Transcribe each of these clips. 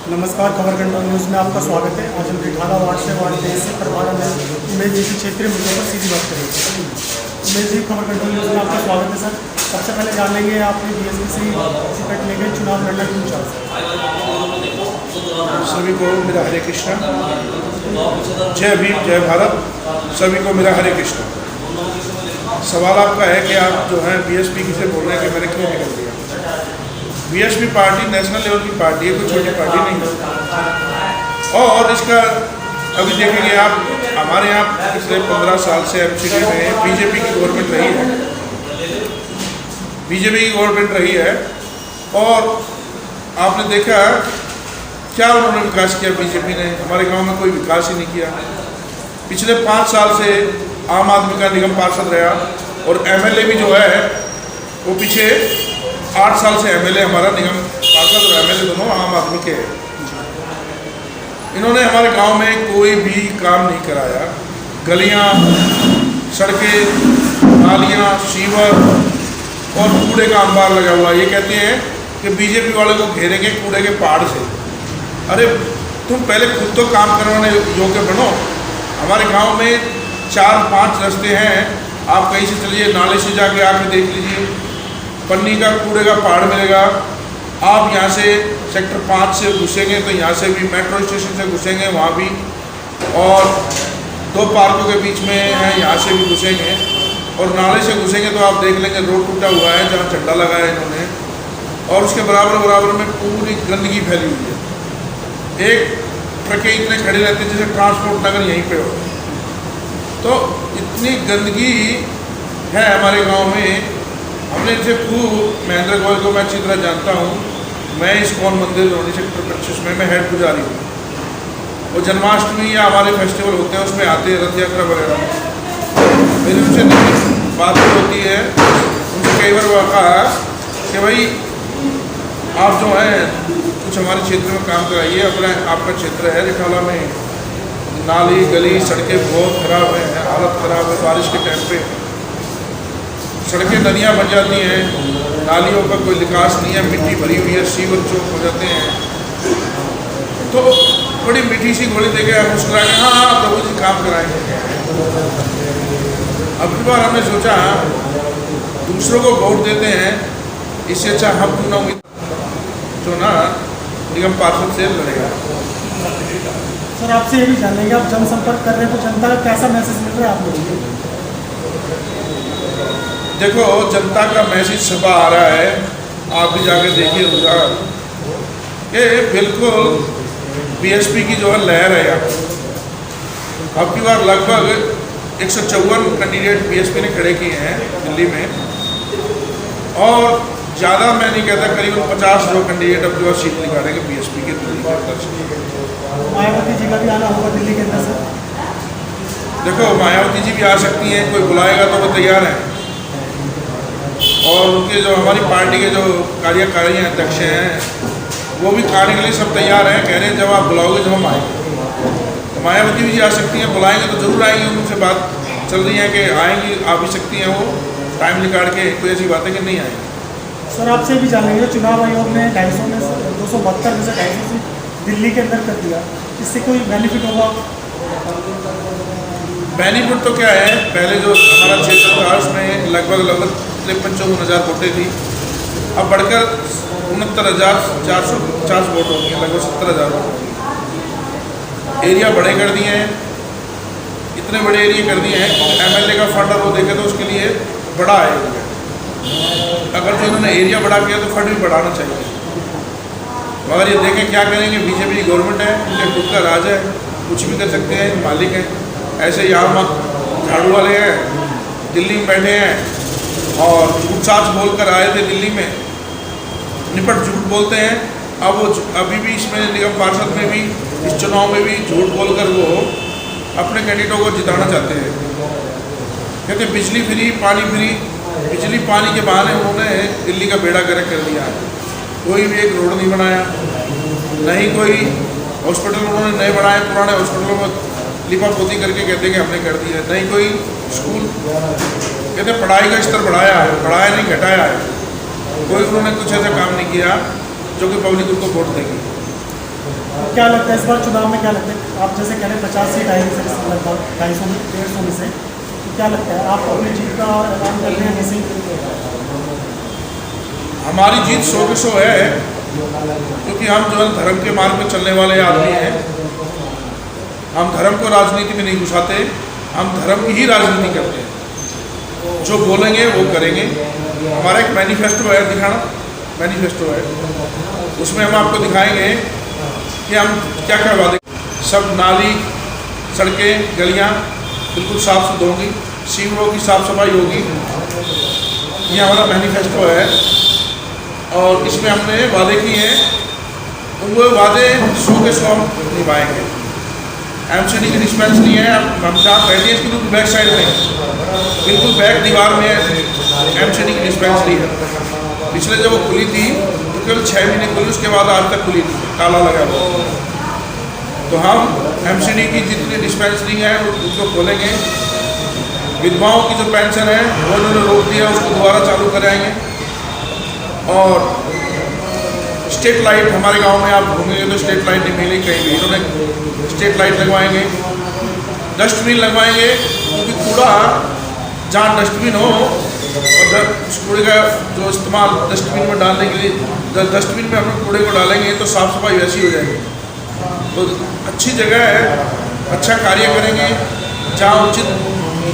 नमस्कार, खबर control news में आपका स्वागत है। आज हम रिठाला वार्ड से वार्ड 23 से प्रभारा में उमेश जी की क्षेत्रीय मुद्दों पर सीधी बात करेंगे। उमेश जी, खबर कंट्रोल न्यूज़ में आपका स्वागत है सर। सबसे पहले जान लेंगे आपने बीएसपी टिकट लेके चुनाव लड़ना क्यों चाहते? सभी को मेरा हरे कृष्णा। जय भीम, जय भारत। सभी को मेरा हरे कृष्णा। सवाल आपका है कि आप जो है बीएसपी किसे बोल रहे हैं कि मैंने क्यों निकल दिया। बीएसपी पार्टी नेशनल लेवल की पार्टी है, कोई छोटी पार्टी नहीं है। और इसका अभी देखेंगे आप, हमारे यहाँ पिछले 15 साल से एमसीडी में बीजेपी की गवर्नमेंट रही है, बीजेपी की गवर्नमेंट रही है। और आपने देखा क्या उन्होंने विकास किया। बीजेपी ने हमारे गांव में कोई विकास ही नहीं किया। पिछले 5 साल से आम आदमी का निगम पार्षद रहा और एमएलए भी जो है वो पीछे 8 साल से एमएलए हमारा निगम पार्षद और एमएलए दोनों आम आदमी के हैं। इन्होंने हमारे गांव में कोई भी काम नहीं कराया। गलियां, सड़कें, नालियां, सीवर और कूड़े का अंबार लगा हुआ। ये कहते हैं कि बीजेपी वाले को घेरेंगे कूड़े के पहाड़ से। अरे तुम पहले खुद तो काम करवाने योग्य बनो। हमारे गांव में 4-5 रास्ते हैं, आप कहीं से चलिए, नाले से जाके आके देख लीजिए, पन्नी का कूड़े का पहाड़ मिलेगा। आप यहाँ से सेक्टर 5 से घुसेंगे तो यहाँ से भी, मेट्रो स्टेशन से घुसेंगे वहाँ भी, और 2 पार्कों के बीच में है, यहाँ से भी घुसेंगे। और नाले से घुसेंगे तो आप देख लेंगे रोड टूटा हुआ है जहाँ झंडा लगाया है इन्होंने, और उसके बराबर में पूरी गंदगी फैली हुई है। एक ट्रकें इतने खड़े रहते हैं जैसे ट्रांसपोर्ट नगर यहीं पे हो। तो इतनी गंदगी है हमारे गांव में। हमने इनसे खूब, महेंद्र गोयल को मैं अच्छी तरह जानता हूँ। मैं इस्कॉन मंदिर रोनी सेक्टर 25 में मैं हेड पुजारी हूँ। वो जन्माष्टमी या हमारे फेस्टिवल होते हैं उसमें आते हैं, रथ यात्रा वगैरह। मेरी उनसे बात होती है, उनसे कई बार कहा कि भाई आप जो है कुछ हमारे क्षेत्र में काम कराइए। अपना आपका क्षेत्र है रिठाला में, नाली गली सड़कें बहुत ख़राब है, हालत ख़राब है। बारिश के टाइम पे सड़कें नदियाँ बन जाती हैं, नालियों का कोई विकास नहीं है, मिट्टी भरी हुई है, सीवर चौक हो जाते हैं। तो बड़ी मीठी सी गोली देके हम मुस्कुरा के हाँ प्रभु जी काम कराएंगे। अब की बार हमने सोचा दूसरों को वोट देते हैं, इससे अच्छा हम क्यों ना जो ना निगम पार्षद से लड़ेगा। सर, आपसे ये भी जान लेंगे, आप जनसंपर्क कर रहे हैं तो जनता का कैसा मैसेज मिल रहा है आप लोगों को? देखो, जनता का मैसेज सभा आ रहा है, आप भी जाके देखिए होगा। ये बिल्कुल बीएसपी की जो है लहर है यहाँ। अब की बार लगभग 154 कैंडिडेट बीएसपी ने खड़े किए हैं दिल्ली में, और ज़्यादा मैं नहीं कहता, करीबन 50 जो कैंडिडेट अब की बार सीट निकालेंगे बीएसपी के दिल्ली के अंदर से। मायावती जी का भी आना होगा दिल्ली के अंदर से? देखो, मायावती जी भी आ सकती हैं, कोई बुलाएगा तो वो तैयार हैं। और उनके जो हमारी पार्टी के जो कार्यकारी अध्यक्ष हैं वो भी आने के लिए सब तैयार हैं। कह रहे हैं जब आप बुलाओगे जब हम आएंगे। तो मायावती भी आ सकती हैं, बुलाएंगे तो जरूर आएंगी। उनसे बात चल रही है कि आएंगी, आ भी सकती हैं वो टाइम निकाल के। कोई ऐसी बात है कि नहीं आएंगी। सर, आपसे भी जान लेंगे, चुनाव आयोग ने 250 में से 272 में से 250 सीट दिल्ली के अंदर कर दिया, इससे कोई बेनिफिट होगा? बेनिफिट तो क्या है, पहले जो हमारा क्षेत्र था उसमें लगभग 53-54 वोटें थी, अब बढ़कर 69,450 वोट हो गए, लगभग 70,000 वोट हो गए। एरिया बड़े कर दिए हैं, इतने बड़े एरिया कर दिए हैं। एमएलए का फंड वो देखे तो उसके लिए बड़ा है एरिया। अगर जो इन्होंने एरिया बढ़ा किया तो फंड भी बढ़ाना चाहिए। मगर ये देखें क्या करेंगे, बीजेपी गवर्नमेंट है, इनके खुद का राज है, कुछ भी कर सकते हैं, मालिक हैं। ऐसे यहाँ झाड़ू वाले हैं, दिल्ली में बैठे हैं और झूठ साच बोल कर आए थे दिल्ली में, निपट झूठ बोलते हैं। अब वो अभी भी इसमें निगम पार्षद में भी, इस चुनाव में भी झूठ बोलकर वो अपने कैंडिडेटों को जिताना चाहते हैं। कहते बिजली फ्री, पानी फ्री। बिजली पानी के बहाने उन्होंने दिल्ली का बेड़ा गर्क कर दिया है। कोई भी एक रोड नहीं बनाया, नहीं कोई हॉस्पिटल उन्होंने नए बनाए, पुराने हॉस्पिटलों में लिपापोती करके कहते हैं कि हमने कर दिया। नहीं कोई स्कूल, कहते पढ़ाई का स्तर बढ़ाया है, बढ़ाया नहीं घटाया है। कोई उन्होंने कुछ ऐसा काम नहीं किया जो कि पब्लिक उनको वोट देगी। तो क्या लगता है इस बार चुनाव में, क्या लगता है आप जैसे कह रहे हैं 50 सीट आएंगी सर, लगभग 250 में 150 में से, तो क्या लगता है आप अपनी जीत का ऐलान कर रहे हैं कैसे? हमारी जीत 100 के 100 है, क्योंकि हम जो है धर्म के मार्ग में चलने वाले आदमी हैं। हम धर्म को राजनीति में नहीं घुसाते, हम धर्म की ही राजनीति करते हैं। जो बोलेंगे वो करेंगे। हमारा एक मैनिफेस्टो है, दिखाना मैनिफेस्टो है, उसमें हम आपको दिखाएंगे कि हम क्या क्या वादे। सब नाली, सड़कें, गलियां बिल्कुल साफ सुथरी होंगी, सीवरों की साफ सफाई होगी। ये हमारा मैनिफेस्टो है और इसमें हमने वादे किए हैं, वो वादे 100 के 100 निभाएंगे। एमसीडी की डिस्पेंसरी है, हम जहाँ बैठे हैं इसकी बैक साइड में, बिल्कुल बैक दीवार में एमसीडी की डिस्पेंसरी है। पिछले जब वो खुली थी तो केवल 6 महीने खुली, उसके बाद आज तक खुली थी, ताला लगा हुआ। तो हम एमसीडी की जितनी डिस्पेंसरी है उसको खोलेंगे। विधवाओं की जो पेंशन है वो उन्होंने रोक दिया, उसको दोबारा चालू कराएंगे। और स्ट्रीट लाइट हमारे गांव में आप घूमेंगे तो स्ट्रीट लाइट नहीं मिलेगी कहीं भी, इन्होंने स्ट्रीट लाइट लगवाएंगे। डस्टबिन लगवाएंगे, क्योंकि कूड़ा जहाँ डस्टबिन हो और उस कूड़े का जो इस्तेमाल डस्टबिन में डालने के लिए, डस्टबिन में हम कूड़े को डालेंगे तो साफ़ सफाई वैसी हो जाएगी। तो अच्छी जगह है, अच्छा कार्य करेंगे। जहाँ उचित,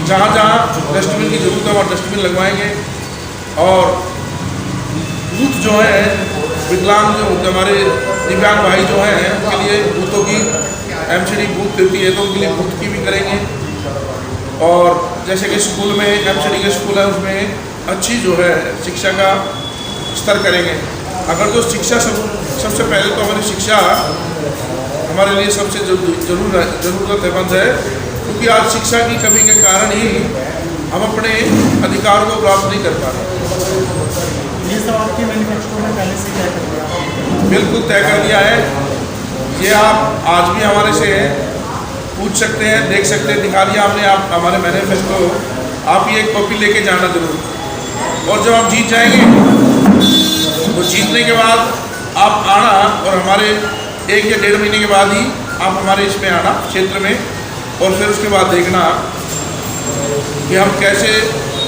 जहाँ जहाँ डस्टबिन की ज़रूरत है वहाँ डस्टबिन लगवाएंगे। और बूथ जो है, विकलांग जो हमारे दिव्यांग भाई जो हैं उनके लिए बूथों की एमसीडी बूथ देती है, तो उनके लिए बूथ की भी करेंगे। और जैसे कि स्कूल में एमसीडी के स्कूल है, उसमें अच्छी जो है शिक्षा का स्तर करेंगे। अगर जो शिक्षा सबसे पहले तो हमारी शिक्षा हमारे लिए सबसे ज़रूरतमंद है, क्योंकि आज शिक्षा की कमी के कारण ही हम अपने अधिकार को प्राप्त नहीं कर पा रहे। ये सब आपके मैनिफेस्टो में पहले से तय कर दिया? बिल्कुल तय कर दिया है। ये आप आज भी हमारे से पूछ सकते हैं, देख सकते हैं, दिखा दिया हमने आप हमारे मैनिफेस्टो। आप ये एक कॉपी लेके जाना जरूर। और जब हम जीत जाएंगे तो जीतने के बाद आप आना और हमारे 1 या 1.5 महीने के बाद ही आप हमारे इसमें आना क्षेत्र में, और फिर उसके बाद देखना कि हम कैसे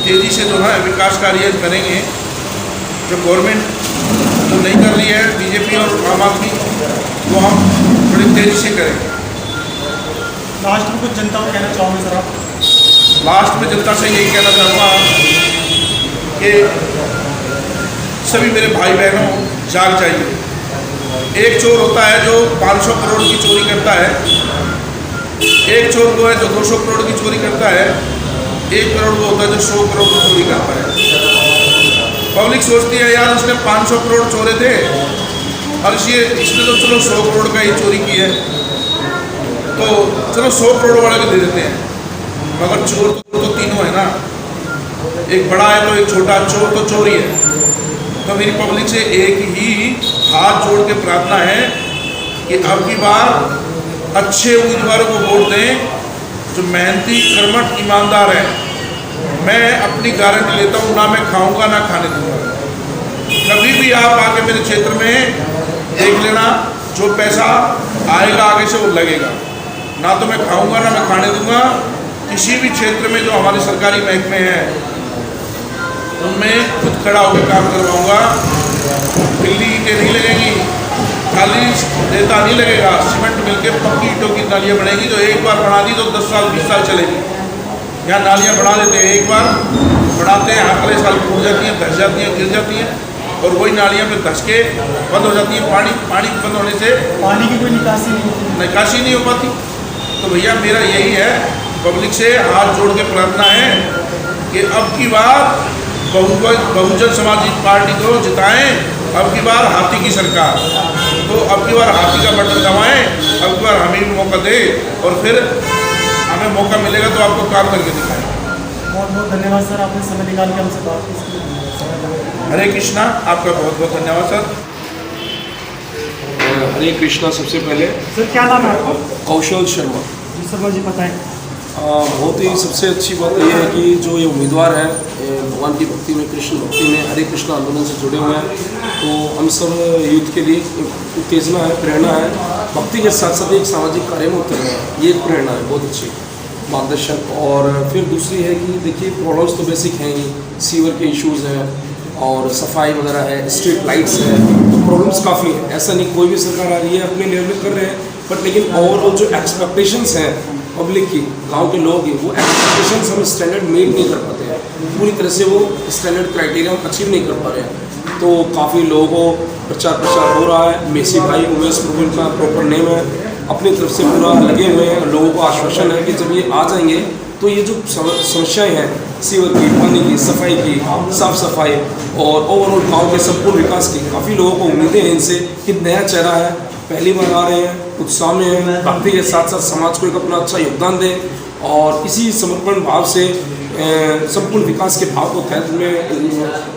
तेज़ी से जो है विकास कार्य करेंगे। जो गवर्नमेंट जो नहीं कर रही है बीजेपी और आम आदमी, वो हम बड़ी तेज़ी से करेंगे। लास्ट में कुछ जनता को कहना चाहोगे सर आप? लास्ट में जनता से यही कहना चाहूँगा कि सभी मेरे भाई बहनों जाग जाइए। एक चोर होता है जो 500 करोड़ की चोरी करता है, एक चोर वो है जो 200 करोड़ की चोरी करता है, 1 करोड़ वो होता है जो 100 करोड़ की चोरी करता है। पब्लिक सोचती है यार उसने 500 करोड़ चोरे थे और इसने तो चलो 100 करोड़ का ही चोरी की है, तो चलो 100 करोड़ वाले को दे देते हैं। मगर चोर तो तीनों है ना, एक बड़ा है तो एक छोटा, चोर तो चोर ही है। तो मेरी पब्लिक से एक ही हाथ जोड़ के प्रार्थना है कि अब की बार अच्छे उम्मीदवारों को वोट दें जो मेहनती, कर्मठ, ईमानदार है। मैं अपनी गारंटी लेता हूँ, ना मैं खाऊंगा ना खाने दूंगा। कभी भी आप आके मेरे क्षेत्र में देख लेना, जो पैसा आएगा आगे से वो लगेगा। ना तो मैं खाऊंगा ना मैं खाने दूंगा। किसी भी क्षेत्र में जो हमारे सरकारी महकमे हैं उनमें खुद खड़ा होकर काम करवाऊंगा। बिल्ली ईंटें नहीं लगेंगी, खाली रेता नहीं लगेगा, सीमेंट मिलकर पक्की ईंटों की नालियाँ बनेगी, जो एक बार बना दी तो 10 साल 20 साल चलेगी। यहाँ नालियाँ बना देते हैं, एक बार बढ़ाते हैं, अगले साल टूट जाती हैं, धस जाती हैं, गिर जाती हैं, और वही नालियाँ फिर धस के बंद हो जाती हैं। पानी बंद होने से पानी की कोई निकासी नहीं हो पाती। तो भैया मेरा यही है, पब्लिक से हाथ जोड़ के प्रार्थना है कि अब की बार बहुजन समाज पार्टी को जिताएं। अब की बार हाथी की सरकार, तो अब की बार हाथी का बटन दबाएं। अब की बार हमें भी मौका दे, और फिर हमें मौका मिलेगा तो आपको काम करके दिखाएं। बहुत बहुत धन्यवाद सर, आपने समय निकाल के हमसे बात की। हरे कृष्णा, आपका बहुत बहुत धन्यवाद सर। हरे कृष्णा। सबसे पहले सर क्या नाम है आपका? कौशल शर्मा। जी शर्मा जी, बताएं। बहुत ही सबसे अच्छी बात यह है कि जो ये उम्मीदवार हैं भगवान की भक्ति में, कृष्ण भक्ति में, हरे कृष्णा आंदोलन से जुड़े हुए हैं, तो हम सब यूथ के लिए उत्तेजना है, प्रेरणा है। भक्ति के साथ साथ एक सामाजिक कार्य में उतरना है, ये एक प्रेरणा है, बहुत अच्छी मार्गदर्शन। और फिर दूसरी है कि देखिए प्रॉब्लम्स तो बेसिक हैं ही, सीवर के इश्यूज़ हैं और सफाई वगैरह है, स्ट्रीट लाइट्स है, तो प्रॉब्लम्स काफ़ी हैं। ऐसा नहीं कोई भी सरकार आ रही है अपने लेवल में कर रहे हैं, बट लेकिन ओवरऑल जो एक्सपेक्टेशंस हैं पब्लिक की, गांव के लोगों की, वो एक्सपेक्टेशंस हम स्टैंडर्ड मीट नहीं कर पाते हैं, पूरी तरह से वो स्टैंडर्ड क्राइटेरिया हम अचीव नहीं कर पा रहे हैं। तो काफ़ी लोगों को प्रचार हो रहा है। मेसी भाई उमेश प्रभु का प्रॉपर नेम है, अपनी तरफ से पूरा लगे हुए हैं। लोगों को आश्वासन है कि जब ये आ जाएंगे तो ये जो समस्याएं हैं सीवर की, पानी की, सफाई की, साफ सफाई और ओवरऑल गांव के संपूर्ण विकास की, काफ़ी लोगों को उम्मीदें हैं इनसे कि नया चेहरा है, पहली बार आ रहे हैं, उत्साह में हैं, भक्ति के साथ साथ समाज को एक अपना अच्छा योगदान दें और इसी समर्पण भाव से संपूर्ण विकास के भाव को तहत में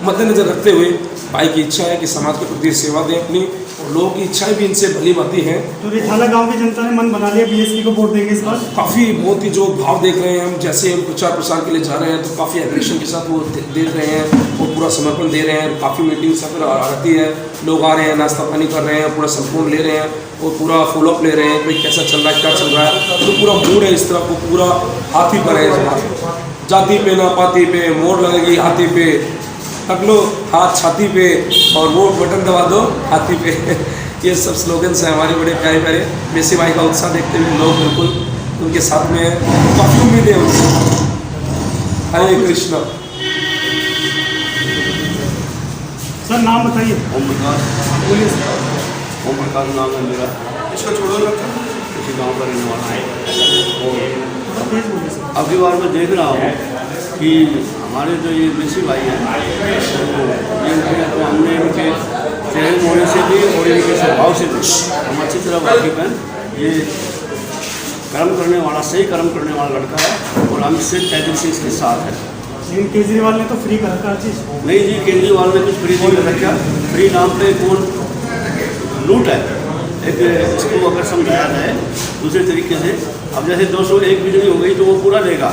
मद्देनजर रखते हुए भाई की इच्छा है कि समाज के प्रति सेवा दें अपनी, और लोगों की इच्छाएं भी इनसे भली भांति हैं। तो रिठाला गांव की जनता ने मन बना लिया बीएसपी को वोट देंगे इस बार। काफ़ी बहुत ही जो भाव देख रहे हैं हम, जैसे हम प्रचार प्रसार के लिए जा रहे हैं तो काफ़ी एग्रेशन के साथ वो देख रहे हैं और पूरा समर्पण दे रहे हैं। काफ़ी मीटिंग सब आती है, लोग आ रहे हैं, नाश्ता पानी कर रहे हैं, पूरा संपूर्ण ले रहे हैं और पूरा फॉलोअप ले रहे हैं, भाई कैसा चल रहा है, क्या चल रहा है। तो पूरा मूड है इस तरह को, पूरा हाथी पर है इस बार, जाति पे ना पाती पे, मोड़ लगेगी हाथी पे, रख लो हाथ छाती पे और वोट बटन दबा दो हाथी पे। ये सब स्लोगन्स हैं हमारे बड़े प्यारे प्यारे। मेसी भाई का उत्साह देखते हुए लोग बिल्कुल उनके साथ में काफ़ी उम्मीद है उनसे। हरे कृष्णा। सर नाम बताइए। ओम प्रकाश। बोलिए सर। ओम प्रकाश नाम है मेरा। इसको छोड़ो ना। किसी गांव का रहने वाला है। और तेज बोलिए सर। अगली बार मैं देख रहा हूँ कि हमारे जो ये मेसी भाई हैं, तो हमने इनके चेहरे मोड़े से भी और इनके स्वभाव से भी हम अच्छी तरह वाकिफ हैं। ये कर्म करने वाला, सही कर्म करने वाला लड़का है और हम इससे तय दिल से इसके साथ हैं। लेकिन केजरीवाल ने तो फ्री कर रखा चीज़। नहीं जी, केजरीवाल ने कुछ फ्री नहीं कर रखा। फ्री नाम पे कौन लूट है। एक इसको अगर समझाया जाए दूसरे तरीके से, अब जैसे 201 बिजली हो गई तो वो पूरा देगा,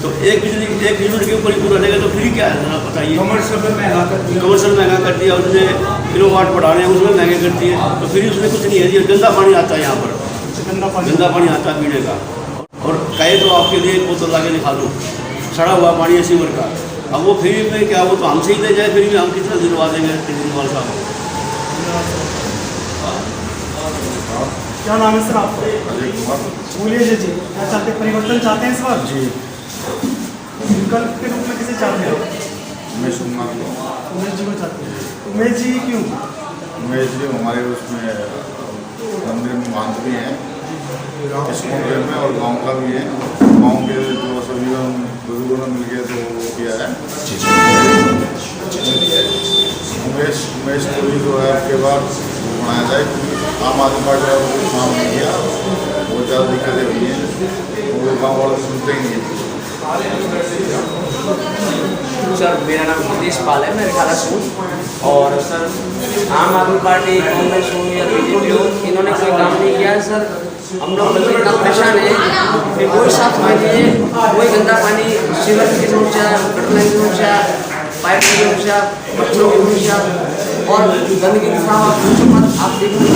तो एक यूनिट के ऊपर ही पूरा देगा, तो फ्री क्या है जरा बताइए। कमर्शियल में महंगा कर दिया। कमर्शियल महंगा कर दिया, उसने किलोवाट बढ़ा रहे हैं उसमें महंगे करती है, तो फिर उसमें कुछ नहीं है जी। गंदा पानी आता है यहाँ पर, गंदा पानी आता है पीने का। और कहे तो आपके लिए एक बोतल लाके दिखा दो, सड़ा हुआ पानी है सीवर का। अब वो फ्री में क्या, वो तो हमसे ही ले जाए, फ्री में हम कितना दिलवा देंगे केजरीवाल साहब। क्या नाम है सर आपका? अजय कुमार। बोलिए जी। क्या चाहते हैं, परिवर्तन चाहते हैं इस बार? जी। विकल्प के रूप में किसे चाहते हैं? उमेश कुमार को। उमेश जी को चाहते हैं। उमेश जी क्यों? उमेश जी हमारे उसमें मंदिर में महंत भी हैं, स्कूल में, और गांव का भी है। गांव के जो सभी बुजुर्गों ने मिल के तो वो किया है। उमेश को भी जो है आपके बाद बनाया जाए, क्योंकि आम आदमी पार्टी का कोई काम नहीं किया, बहुत ज़्यादा दिक्कतें हुई हैं, वो गाँव वाले सुनते ही नहीं। सर मेरा नाम हितेश पाल है, मैं रिठाला से हूँ। और सर आम आदमी पार्टी, कांग्रेस हो या बीजेपी हो, इन्होंने कोई काम नहीं किया है सर। हम लोग मतलब इतना परेशान है कि कोई साफ सफाई नहीं है, कोई गंदा पानी, सीवर की समस्या, गटर की समस्या, पाइप की समस्या, बच्चों की समस्या और गंदगी की साफ आप देखिए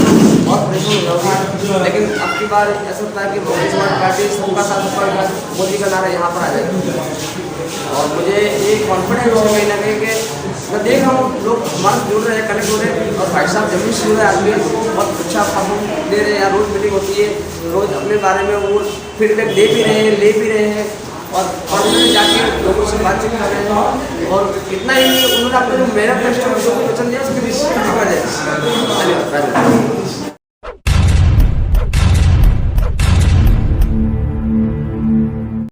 बहुत परेशान हो जाओगे। लेकिन अब की बार ऐसा होता है कि बहुजन समाज पार्टी सबका साथ सबका मोदी का नारा यहाँ पर आ जाएगा। और मुझे ये कॉन्फिडेंस है कहीं ना कहीं कि मैं देख रहा हूँ लोग हमारे जुड़ रहे हैं, कनेक्ट हो रहे हैं। और भाई साहब जब भी शुरू है आदमी बहुत अच्छा परफॉर्म दे रहे हैं। यहाँ रोज़ मीटिंग होती है, रोज़ अपने बारे में वो फीडबैक दे भी रहे हैं, ले भी रहे हैं और कॉन्फिडेंस जाके लोगों से बातचीत कर रहे हैं। और इतना ही उन्होंने अपने जो मेरा प्रश्न वचन दिया उसके विषय धन्यवाद।